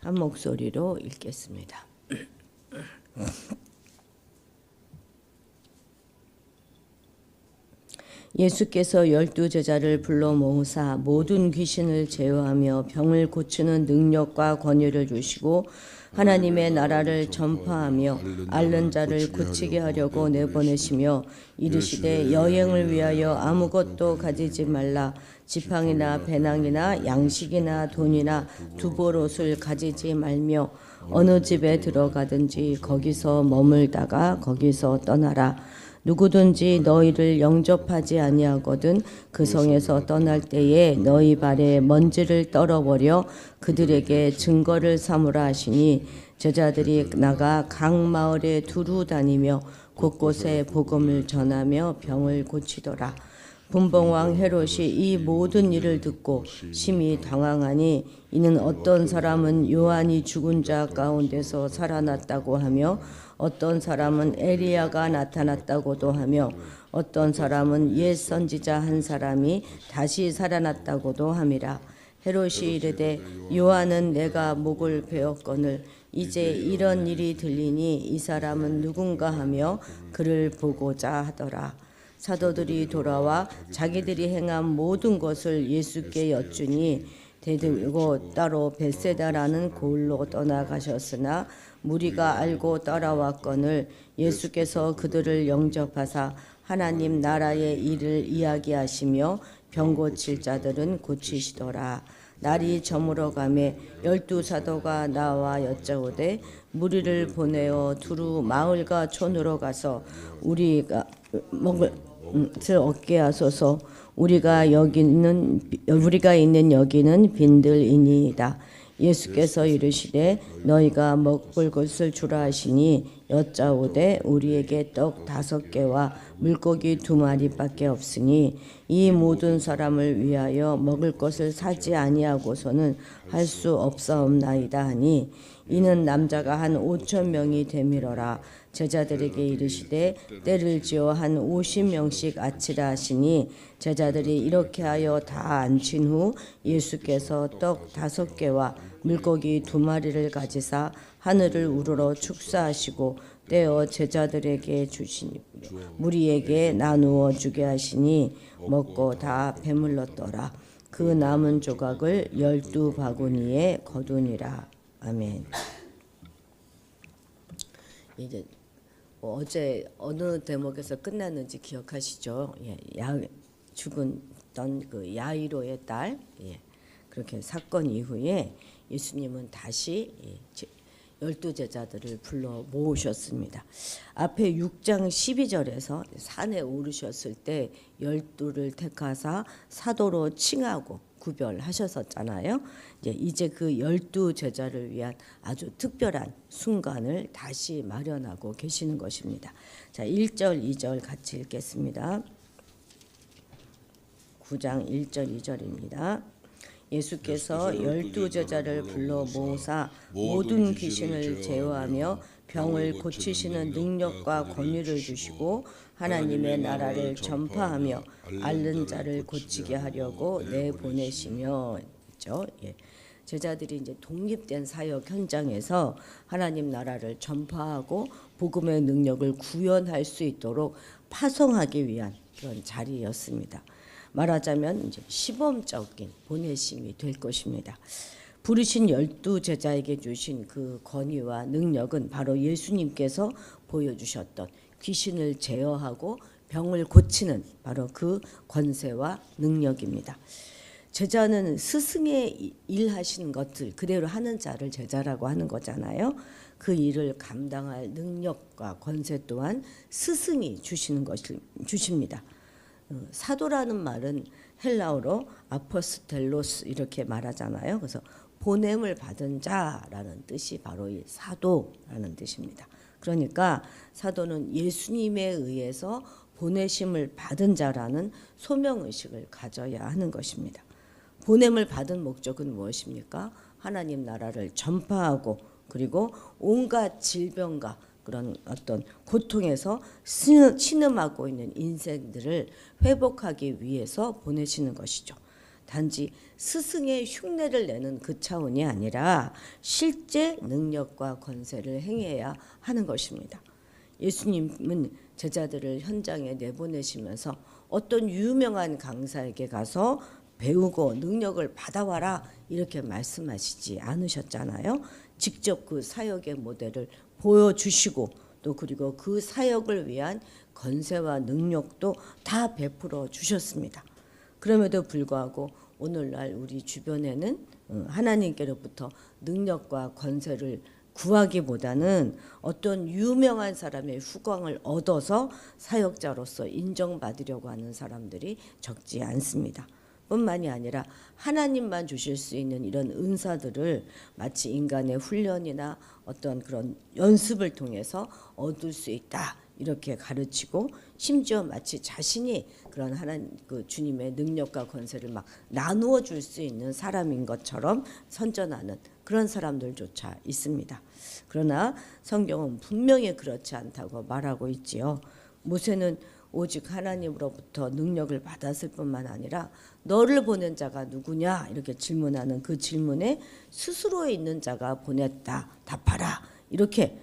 한 목소리로 읽겠습니다. 예수께서 12제자를 불러 모으사 모든 귀신을 제어하며 병을 고치는 능력과 권위를 주시고 하나님의 나라를 전파하며 앓는 자를 고치게 하려고 내보내시며 이르시되 여행을 위하여 아무것도 가지지 말라. 지팡이나 배낭이나 양식이나 돈이나 두벌옷을 가지지 말며 어느 집에 들어가든지 거기서 머물다가 거기서 떠나라. 누구든지 너희를 영접하지 아니하거든 그 성에서 떠날 때에 너희 발에 먼지를 떨어버려 그들에게 증거를 삼으라 하시니 제자들이 나가 각 마을에 두루 다니며 곳곳에 복음을 전하며 병을 고치더라. 분봉왕 헤롯이 이 모든 일을 듣고 심히 당황하니 이는 어떤 사람은 요한이 죽은 자 가운데서 살아났다고 하며 어떤 사람은 엘리야가 나타났다고도 하며 어떤 사람은 옛 선지자 한 사람이 다시 살아났다고도 함이라. 헤롯이 이르되 요한은 내가 목을 베었거늘 이제 이런 일이 들리니 이 사람은 누군가 하며 그를 보고자 하더라. 사도들이 돌아와 자기들이 행한 모든 것을 예수께 여쭈니 대들고 따로 벳세다라는 고을로 떠나가셨으나 무리가 알고 따라왔거늘 예수께서 그들을 영접하사 하나님 나라의 일을 이야기하시며 병 고칠 자들은 고치시더라. 날이 저물어 가매 12사도가 나와 여짜오되 무리를 보내어 두루 마을과 촌으로 가서 우리가 먹을 얻게 하소서. 우리가 있는 여기는 빈들이니이다. 예수께서 이르시되 너희가 먹을 것을 주라 하시니 여짜오되 우리에게 떡 5개와 물고기 2마리밖에 없으니 이 모든 사람을 위하여 먹을 것을 사지 아니하고서는 할 수 없사옵나이다 하니 이는 남자가 한 5,000명이 되밀어라. 제자들에게 이르시되 때를 지어 한 50명씩 아치라 하시니 제자들이 이렇게 하여 다 앉힌 후 예수께서 떡 5개와 물고기 2마리를 가지사 하늘을 우러러 축사하시고 떼어 제자들에게 주시니 무리에게 나누어 주게 하시니 먹고 다 배물렀더라. 그 남은 조각을 12바구니에 거두니라. 아멘. 이제 어제 어느 대목에서 끝났는지 기억하시죠? 예, 죽었던 그 야이로의 딸, 예, 그렇게 사건 이후에 예수님은 다시 12제자들을 불러 모으셨습니다. 앞에 6장 12절에서 산에 오르셨을 때 12를 택하사 사도로 칭하고 구별하셨었잖아요. 이제 그 12제자를 위한 아주 특별한 순간을 다시 마련하고 계시는 것입니다. 자, 1절, 2절 같이 읽겠습니다. 9장 1절, 2절입니다. 예수께서 12제자를 불러 모으사 모든 귀신을 제어하며 병을 고치시는 능력과 권위를 주시고 하나님의 나라를 전파하며 앓는 자를 고치게 하려고 내보내시며 있죠. 예. 제자들이 이제 독립된 사역 현장에서 하나님 나라를 전파하고 복음의 능력을 구현할 수 있도록 파송하기 위한 그런 자리였습니다. 말하자면 이제 시범적인 보내심이 될 것입니다. 부르신 12제자에게 주신 그 권위와 능력은 바로 예수님께서 보여주셨던 귀신을 제어하고 병을 고치는 바로 그 권세와 능력입니다. 제자는 스승의 일하신 것들 그대로 하는 자를 제자라고 하는 거잖아요. 그 일을 감당할 능력과 권세 또한 스승이 주십니다. 사도라는 말은 헬라어로 아포스텔로스 이렇게 말하잖아요. 그래서 보냄을 받은 자라는 뜻이 바로 이 사도라는 뜻입니다. 그러니까 사도는 예수님에 의해서 보내심을 받은 자라는 소명의식을 가져야 하는 것입니다. 보냄을 받은 목적은 무엇입니까? 하나님 나라를 전파하고 그리고 온갖 질병과 그런 어떤 고통에서 신음하고 있는 인생들을 회복하기 위해서 보내시는 것이죠. 단지 스승의 흉내를 내는 그 차원이 아니라 실제 능력과 권세를 행해야 하는 것입니다. 예수님은 제자들을 현장에 내보내시면서 어떤 유명한 강사에게 가서 배우고 능력을 받아와라 이렇게 말씀하시지 않으셨잖아요. 직접 그 사역의 모델을 보여주시고 또 그리고 그 사역을 위한 권세와 능력도 다 베풀어 주셨습니다. 그럼에도 불구하고 오늘날 우리 주변에는 하나님께로부터 능력과 권세를 구하기보다는 어떤 유명한 사람의 후광을 얻어서 사역자로서 인정받으려고 하는 사람들이 적지 않습니다. 뿐만이 아니라 하나님만 주실 수 있는 이런 은사들을 마치 인간의 훈련이나 어떤 그런 연습을 통해서 얻을 수 있다 이렇게 가르치고, 심지어 마치 자신이 그런 하나님 그 주님의 능력과 권세를 막 나누어 줄 수 있는 사람인 것처럼 선전하는 그런 사람들조차 있습니다. 그러나 성경은 분명히 그렇지 않다고 말하고 있지요. 모세는 오직 하나님으로부터 능력을 받았을 뿐만 아니라 너를 보낸 자가 누구냐 이렇게 질문하는 그 질문에 스스로 있는 자가 보냈다 답하라 이렇게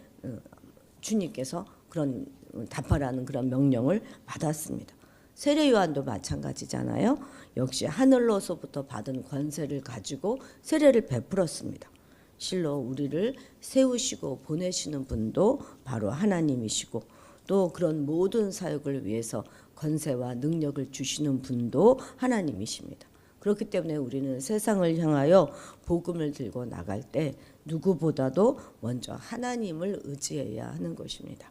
주님께서 그런 답하라는 그런 명령을 받았습니다. 세례 요한도 마찬가지잖아요. 역시 하늘로서부터 받은 권세를 가지고 세례를 베풀었습니다. 실로 우리를 세우시고 보내시는 분도 바로 하나님이시고, 또 그런 모든 사역을 위해서 권세와 능력을 주시는 분도 하나님이십니다. 그렇기 때문에 우리는 세상을 향하여 복음을 들고 나갈 때 누구보다도 먼저 하나님을 의지해야 하는 것입니다.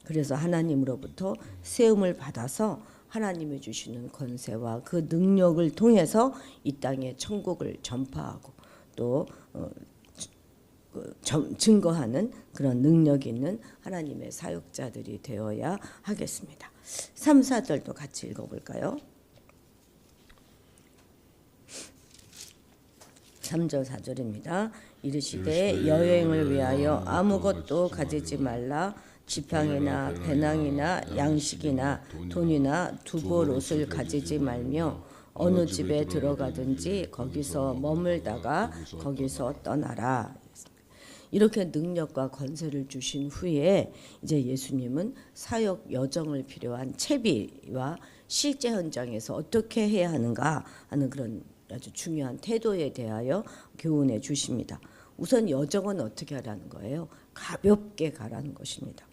그래서 하나님으로부터 세움을 받아서 하나님이 주시는 권세와 그 능력을 통해서 이 땅에 천국을 전파하고 또 증거하는 그런 능력 있는 하나님의 사역자들이 되어야 하겠습니다. 3, 4절도 같이 읽어볼까요? 3절 4절입니다. 이르시되 여행을 위하여 아무것도 가지지 말라. 지팡이나 배낭이나 양식이나 돈이나 두벌 옷을 가지지 말며 어느 집에 들어가든지 거기서 머물다가 거기서 떠나라. 이렇게 능력과 권세를 주신 후에 이제 예수님은 사역 여정을 필요한 채비와 실제 현장에서 어떻게 해야 하는가 하는 그런 아주 중요한 태도에 대하여 교훈해 주십니다. 우선 여정은 어떻게 하라는 거예요? 가볍게 가라는 것입니다.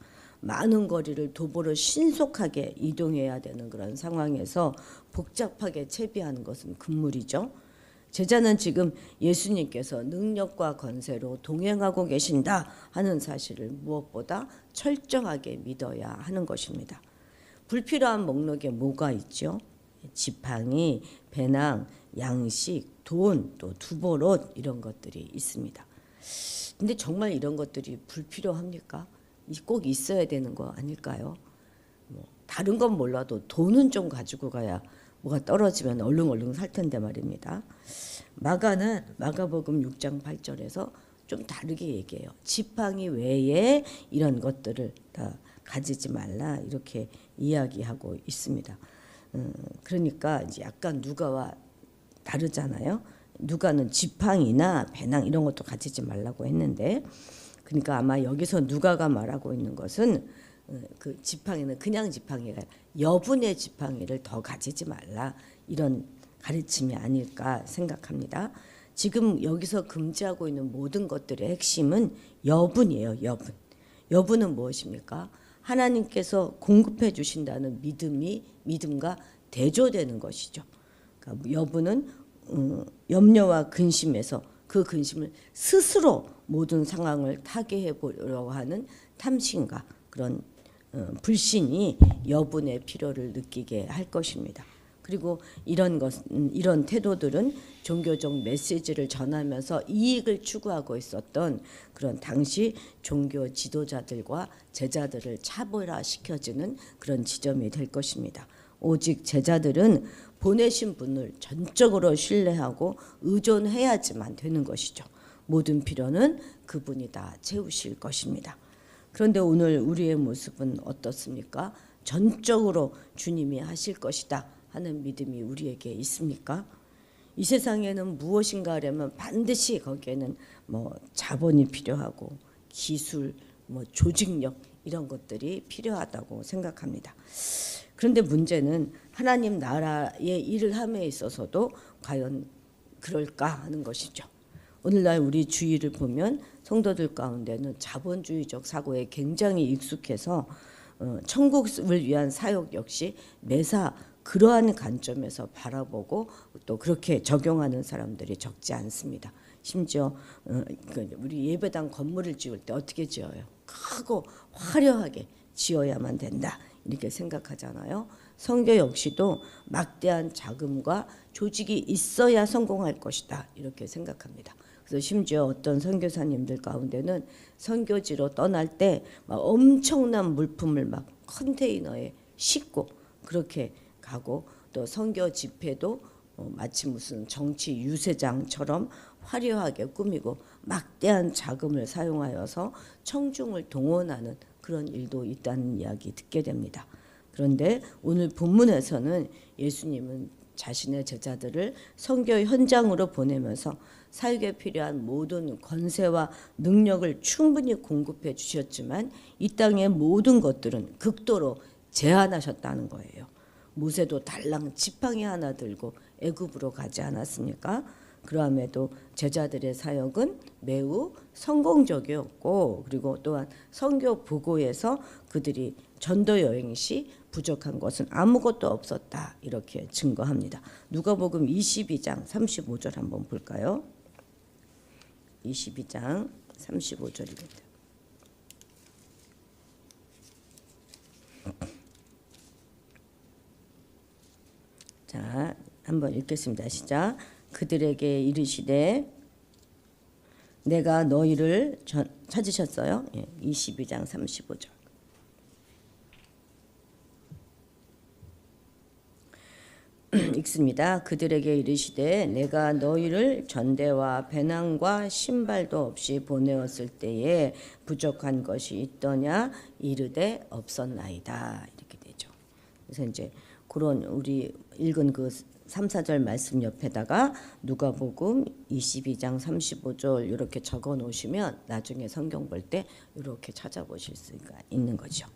많은 거리를 도보로 신속하게 이동해야 되는 그런 상황에서 복잡하게 채비하는 것은 금물이죠. 제자는 지금 예수님께서 능력과 권세로 동행하고 계신다 하는 사실을 무엇보다 철저하게 믿어야 하는 것입니다. 불필요한 목록에 뭐가 있죠? 지팡이, 배낭, 양식, 돈, 또 두벌옷 이런 것들이 있습니다. 근데 정말 이런 것들이 불필요합니까? 꼭 있어야 되는 거 아닐까요? 다른 건 몰라도 돈은 좀 가지고 가야 뭐가 떨어지면 얼른 살 텐데 말입니다. 마가는 마가복음 6장 8절에서 좀 다르게 얘기해요. 지팡이 외에 이런 것들을 다 가지지 말라 이렇게 이야기하고 있습니다. 그러니까 이제 약간 누가와 다르잖아요. 누가는 지팡이나 배낭 이런 것도 가지지 말라고 했는데, 그러니까 아마 여기서 누가가 말하고 있는 것은 그 지팡이는 그냥 지팡이가 여분의 지팡이를 더 가지지 말라 이런 가르침이 아닐까 생각합니다. 지금 여기서 금지하고 있는 모든 것들의 핵심은 여분이에요. 여분은 무엇입니까? 하나님께서 공급해 주신다는 믿음과 대조되는 것이죠. 그러니까 여분은 염려와 근심에서 그 근심을 스스로 모든 상황을 타개해 보려고 하는 탐심과 그런 불신이 여분의 필요를 느끼게 할 것입니다. 그리고 이런 태도들은 종교적 메시지를 전하면서 이익을 추구하고 있었던 그런 당시 종교 지도자들과 제자들을 차별화시켜주는 그런 지점이 될 것입니다. 오직 제자들은 보내신 분을 전적으로 신뢰하고 의존해야지만 되는 것이죠. 모든 필요는 그분이 다 채우실 것입니다. 그런데 오늘 우리의 모습은 어떻습니까? 전적으로 주님이 하실 것이다 하는 믿음이 우리에게 있습니까? 이 세상에는 무엇인가 하려면 반드시 거기에는 뭐 자본이 필요하고 기술, 뭐 조직력 이런 것들이 필요하다고 생각합니다. 그런데 문제는 하나님 나라의 일을 함에 있어서도 과연 그럴까 하는 것이죠. 오늘날 우리 주위를 보면 성도들 가운데는 자본주의적 사고에 굉장히 익숙해서 천국을 위한 사역 역시 매사 그러한 관점에서 바라보고 또 그렇게 적용하는 사람들이 적지 않습니다. 심지어 우리 예배당 건물을 지을 때 어떻게 지어요? 크고 화려하게 지어야만 된다 이렇게 생각하잖아요. 선교 역시도 막대한 자금과 조직이 있어야 성공할 것이다 이렇게 생각합니다. 그래서 심지어 어떤 선교사님들 가운데는 선교지로 떠날 때 막 엄청난 물품을 막 컨테이너에 싣고 그렇게 가고 또 선교 집회도 마치 무슨 정치 유세장처럼 화려하게 꾸미고 막대한 자금을 사용하여서 청중을 동원하는 그런 일도 있다는 이야기 듣게 됩니다. 그런데 오늘 본문에서는 예수님은 자신의 제자들을 선교 현장으로 보내면서 사역에 필요한 모든 권세와 능력을 충분히 공급해 주셨지만 이 땅의 모든 것들은 극도로 제한하셨다는 거예요. 모세도 달랑 지팡이 하나 들고 애굽으로 가지 않았습니까? 그러함에도 제자들의 사역은 매우 성공적이었고 그리고 또한 선교 보고에서 그들이 전도 여행 시 부족한 것은 아무것도 없었다 이렇게 증거합니다. 누가복음 22장 35절 한번 볼까요? 22장 35절입니다. 자, 한번 읽겠습니다. 시작. 그들에게 이르시되 내가 너희를 찾으셨어요? 22장 35절. 읽습니다. 그들에게 이르시되 내가 너희를 전대와 배낭과 신발도 없이 보내었을 때에 부족한 것이 있더냐 이르되 없었나이다 이렇게 되죠. 그래서 이제 그런 우리 읽은 그 3, 4절 말씀 옆에다가 누가복음 22장 35절 이렇게 적어 놓으시면 나중에 성경 볼 때 이렇게 찾아보실 수가 있는 거죠.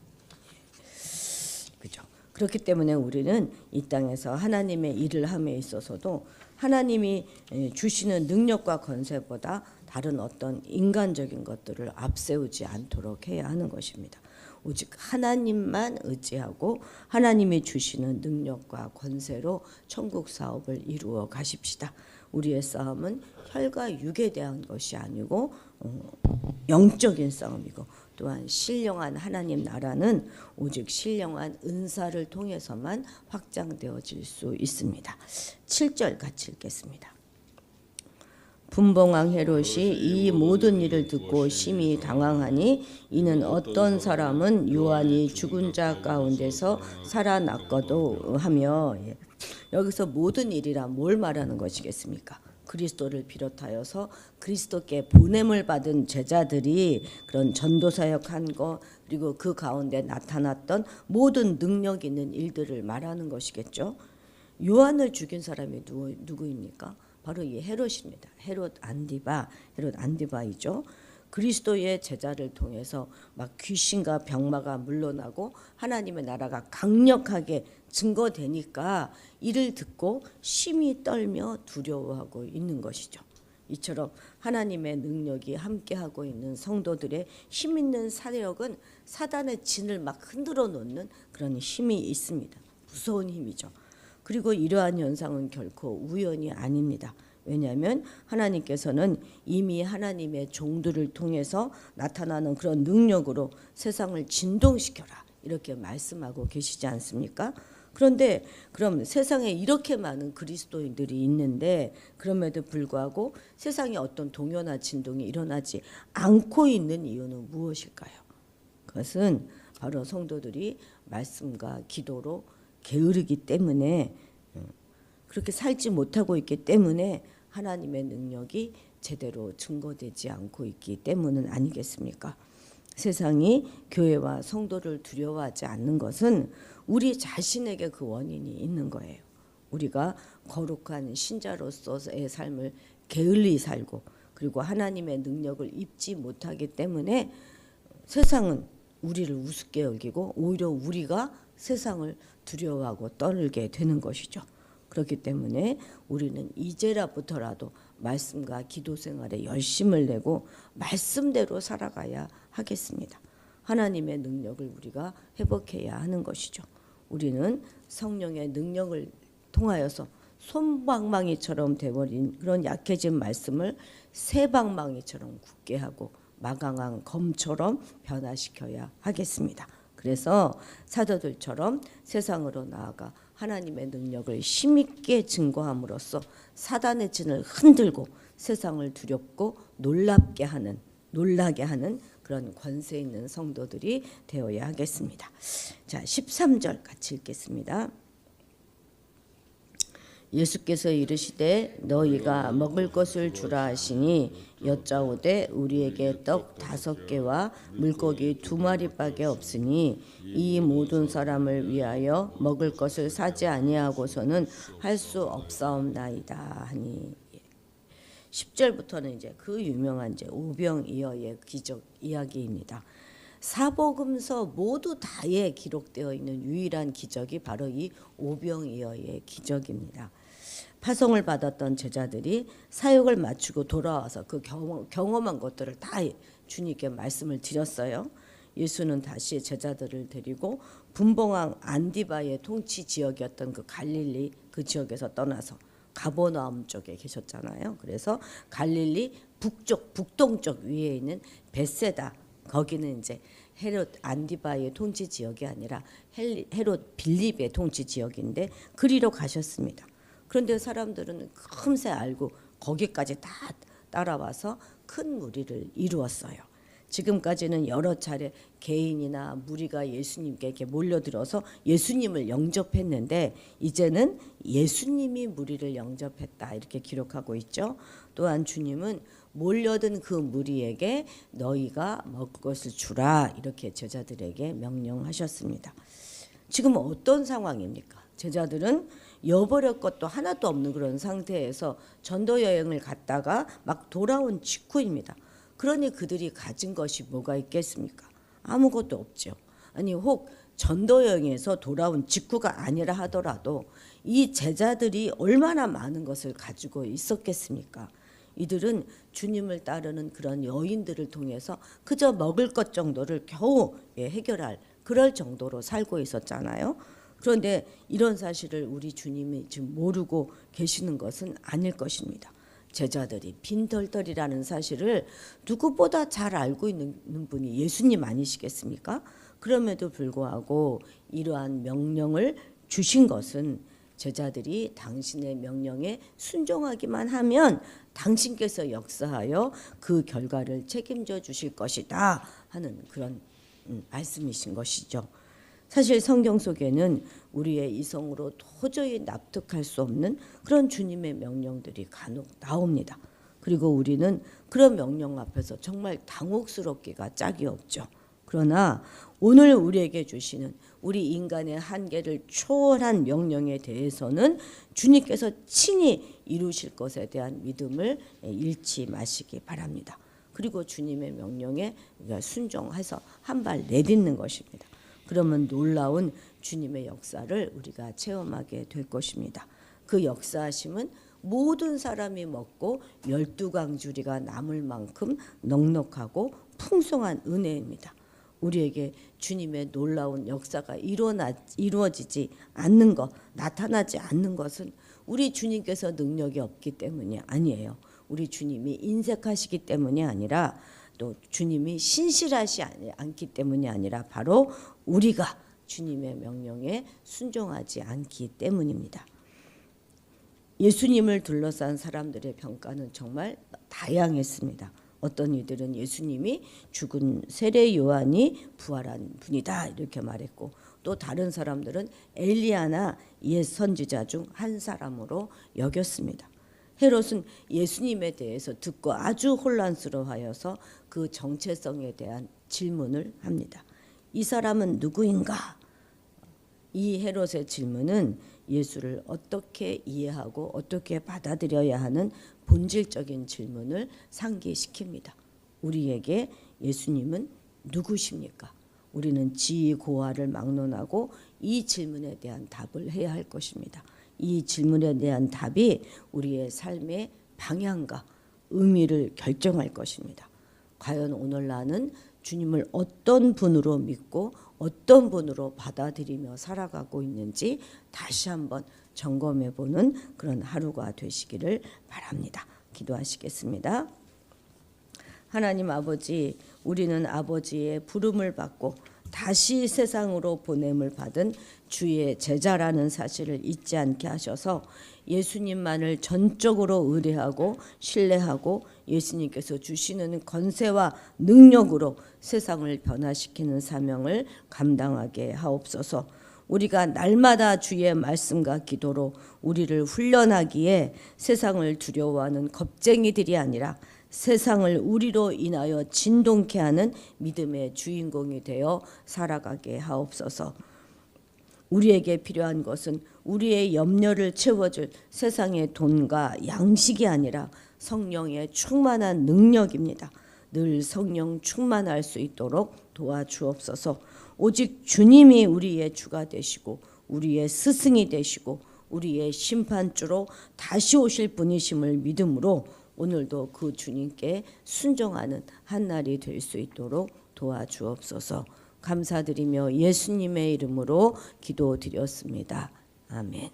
그죠? 그렇기 때문에 우리는 이 땅에서 하나님의 일을 함에 있어서도 하나님이 주시는 능력과 권세보다 다른 어떤 인간적인 것들을 앞세우지 않도록 해야 하는 것입니다. 오직 하나님만 의지하고 하나님이 주시는 능력과 권세로 천국 사업을 이루어 가십시다. 우리의 싸움은 혈과 육에 대한 것이 아니고 영적인 싸움이고 또한 신령한 하나님 나라는 오직 신령한 은사를 통해서만 확장되어질 수 있습니다. 7절 같이 읽겠습니다. 분봉왕 헤롯이 이 모든 일을 듣고 심히 당황하니 이는 어떤 사람은 요한이 죽은 자 가운데서 살아났거도 하며 여기서 모든 일이라 뭘 말하는 것이겠습니까? 그리스도를 비롯하여서 그리스도께 보냄을 받은 제자들이 그런 전도사역한 것 그리고 그 가운데 나타났던 모든 능력 있는 일들을 말하는 것이겠죠. 요한을 죽인 사람이 누구입니까? 바로 이 헤롯입니다. 헤롯 안디바이죠. 그리스도의 제자를 통해서 막 귀신과 병마가 물러나고 하나님의 나라가 강력하게 증거되니까 이를 듣고 심히 떨며 두려워하고 있는 것이죠. 이처럼 하나님의 능력이 함께하고 있는 성도들의 힘 있는 사역은 사단의 진을 막 흔들어 놓는 그런 힘이 있습니다. 무서운 힘이죠. 그리고 이러한 현상은 결코 우연이 아닙니다. 왜냐하면 하나님께서는 이미 하나님의 종들을 통해서 나타나는 그런 능력으로 세상을 진동시켜라 이렇게 말씀하고 계시지 않습니까? 그런데 그럼 세상에 이렇게 많은 그리스도인들이 있는데 그럼에도 불구하고 세상에 어떤 동요나 진동이 일어나지 않고 있는 이유는 무엇일까요? 그것은 바로 성도들이 말씀과 기도로 게으르기 때문에 그렇게 살지 못하고 있기 때문에 하나님의 능력이 제대로 증거되지 않고 있기 때문은 아니겠습니까? 세상이 교회와 성도를 두려워하지 않는 것은 우리 자신에게 그 원인이 있는 거예요. 우리가 거룩한 신자로서의 삶을 게을리 살고 그리고 하나님의 능력을 입지 못하기 때문에 세상은 우리를 우습게 여기고 오히려 우리가 세상을 두려워하고 떠들게 되는 것이죠. 그렇기 때문에 우리는 이제라부터라도 말씀과 기도 생활에 열심을 내고 말씀대로 살아가야 하겠습니다. 하나님의 능력을 우리가 회복해야 하는 것이죠. 우리는 성령의 능력을 통하여서 솜방망이처럼 돼버린 그런 약해진 말씀을 새방망이처럼 굳게 하고 마강한 검처럼 변화시켜야 하겠습니다. 그래서 사도들처럼 세상으로 나아가 하나님의 능력을 힘있게 증거함으로써 사단의 진을 흔들고 세상을 두렵고 놀라게 하는 그런 권세 있는 성도들이 되어야 하겠습니다. 자, 13절 같이 읽겠습니다. 예수께서 이르시되 너희가 먹을 것을 주라 하시니 여짜오되 우리에게 떡 5개와 물고기 2마리밖에 없으니 이 모든 사람을 위하여 먹을 것을 사지 아니하고서는 할 수 없사옵나이다 하니 10절부터는 이제 그 유명한 이제 오병이어의 기적 이야기입니다. 사복음서 모두 다에 기록되어 있는 유일한 기적이 바로 이 오병이어의 기적입니다. 파송을 받았던 제자들이 사역을 마치고 돌아와서 그 경험한 것들을 다 주님께 말씀을 드렸어요. 예수는 다시 제자들을 데리고 분봉왕 안디바의 통치 지역이었던 그 갈릴리 그 지역에서 떠나서 가버나움 쪽에 계셨잖아요. 그래서 갈릴리 북동쪽 위에 있는 벳세다, 거기는 이제 헤롯 안디바의 통치 지역이 아니라 헤롯 빌립의 통치 지역인데 그리로 가셨습니다. 그런데 사람들은 금세 알고 거기까지 다 따라와서 큰 무리를 이루었어요. 지금까지는 여러 차례 개인이나 무리가 예수님께 이렇게 몰려들어서 예수님을 영접했는데 이제는 예수님이 무리를 영접했다 이렇게 기록하고 있죠. 또한 주님은 몰려든 그 무리에게 너희가 먹을 것을 주라 이렇게 제자들에게 명령하셨습니다. 지금 어떤 상황입니까? 제자들은 여버릴 것도 하나도 없는 그런 상태에서 전도 여행을 갔다가 막 돌아온 직후입니다. 그러니 그들이 가진 것이 뭐가 있겠습니까? 아무것도 없죠. 아니 혹 전도 여행에서 돌아온 직후가 아니라 하더라도 이 제자들이 얼마나 많은 것을 가지고 있었겠습니까? 이들은 주님을 따르는 그런 여인들을 통해서 그저 먹을 것 정도를 겨우 해결할 그럴 정도로 살고 있었잖아요. 그런데 이런 사실을 우리 주님이 지금 모르고 계시는 것은 아닐 것입니다. 제자들이 빈털털이라는 사실을 누구보다 잘 알고 있는 분이 예수님 아니시겠습니까? 그럼에도 불구하고 이러한 명령을 주신 것은 제자들이 당신의 명령에 순종하기만 하면 당신께서 역사하여 그 결과를 책임져 주실 것이다 하는 그런 말씀이신 것이죠. 사실 성경 속에는 우리의 이성으로 도저히 납득할 수 없는 그런 주님의 명령들이 간혹 나옵니다. 그리고 우리는 그런 명령 앞에서 정말 당혹스럽기가 짝이 없죠. 그러나 오늘 우리에게 주시는 우리 인간의 한계를 초월한 명령에 대해서는 주님께서 친히 이루실 것에 대한 믿음을 잃지 마시기 바랍니다. 그리고 주님의 명령에 순종해서 한 발 내딛는 것입니다. 그러면 놀라운 주님의 역사를 우리가 체험하게 될 것입니다. 그 역사하심은 모든 사람이 먹고 12강주리가 남을 만큼 넉넉하고 풍성한 은혜입니다. 우리에게 주님의 놀라운 역사가 이루어지지 않는 것, 나타나지 않는 것은 우리 주님께서 능력이 없기 때문이 아니에요. 우리 주님이 인색하시기 때문이 아니라 또 주님이 신실하지 않기 때문이 아니라 바로 우리가 주님의 명령에 순종하지 않기 때문입니다. 예수님을 둘러싼 사람들의 평가는 정말 다양했습니다. 어떤 이들은 예수님이 죽은 세례 요한이 부활한 분이다 이렇게 말했고, 또 다른 사람들은 엘리야나 옛 선지자 중 한 사람으로 여겼습니다. 헤롯은 예수님에 대해서 듣고 아주 혼란스러워하여서 그 정체성에 대한 질문을 합니다. 이 사람은 누구인가? 이 헤롯의 질문은 예수를 어떻게 이해하고 어떻게 받아들여야 하는 본질적인 질문을 상기시킵니다. 우리에게 예수님은 누구십니까? 우리는 지고와를 막론하고 이 질문에 대한 답을 해야 할 것입니다. 이 질문에 대한 답이 우리의 삶의 방향과 의미를 결정할 것입니다. 과연 오늘 나는 주님을 어떤 분으로 믿고 어떤 분으로 받아들이며 살아가고 있는지 다시 한번 점검해보는 그런 하루가 되시기를 바랍니다. 기도하시겠습니다. 하나님 아버지, 우리는 아버지의 부름을 받고 다시 세상으로 보냄을 받은 주의 제자라는 사실을 잊지 않게 하셔서 예수님만을 전적으로 의뢰하고 신뢰하고 예수님께서 주시는 권세와 능력으로 세상을 변화시키는 사명을 감당하게 하옵소서. 우리가 날마다 주의 말씀과 기도로 우리를 훈련하기에 세상을 두려워하는 겁쟁이들이 아니라 세상을 우리로 인하여 진동케 하는 믿음의 주인공이 되어 살아가게 하옵소서. 우리에게 필요한 것은 우리의 염려를 채워줄 세상의 돈과 양식이 아니라 성령의 충만한 능력입니다. 늘 성령 충만할 수 있도록 도와주옵소서. 오직 주님이 우리의 주가 되시고 우리의 스승이 되시고 우리의 심판주로 다시 오실 분이심을 믿음으로 오늘도 그 주님께 순종하는 한 날이 될 수 있도록 도와주옵소서. 감사드리며 예수님의 이름으로 기도드렸습니다. 아멘.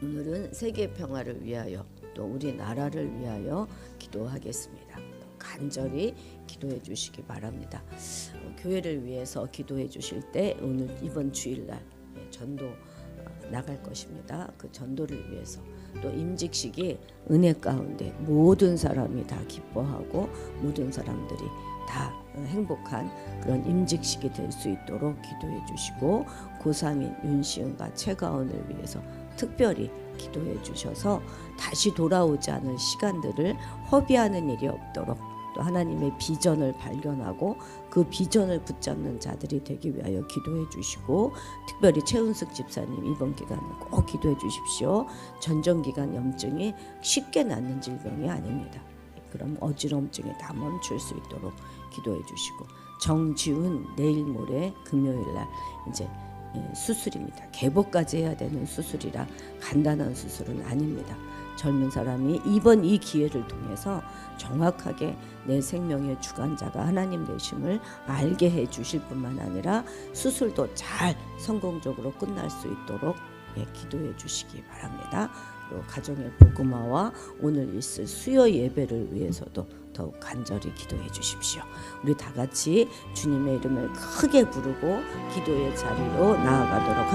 오늘은 세계 평화를 위하여 또 우리나라를 위하여 기도하겠습니다. 간절히 기도해 주시기 바랍니다. 교회를 위해서 기도해 주실 때 오늘 이번 주일날 전도 나갈 것입니다. 그 전도를 위해서 또 임직식이 은혜 가운데 모든 사람이 다 기뻐하고 모든 사람들이 다 행복한 그런 임직식이 될 수 있도록 기도해 주시고 고3인 윤시은과 최가은을 위해서 특별히 기도해 주셔서 다시 돌아오지 않을 시간들을 허비하는 일이 없도록 또 하나님의 비전을 발견하고 그 비전을 붙잡는 자들이 되기 위하여 기도해 주시고 특별히 최은숙 집사님 이번 기간에 꼭 기도해 주십시오. 전정기관 염증이 쉽게 낫는 질병이 아닙니다. 그럼 어지럼증이 다 멈출 수 있도록 기도해 주시고 정지훈 내일 모레 금요일날 이제 수술입니다. 개복까지 해야 되는 수술이라 간단한 수술은 아닙니다. 젊은 사람이 이번 이 기회를 통해서 정확하게 내 생명의 주관자가 하나님 되심을 알게 해 주실 뿐만 아니라 수술도 잘 성공적으로 끝날 수 있도록 기도해 주시기 바랍니다. 또 가정의 복음화와 오늘 있을 수요 예배를 위해서도 더욱 간절히 기도해 주십시오. 우리 다 같이 주님의 이름을 크게 부르고 기도의 자리로 나아가도록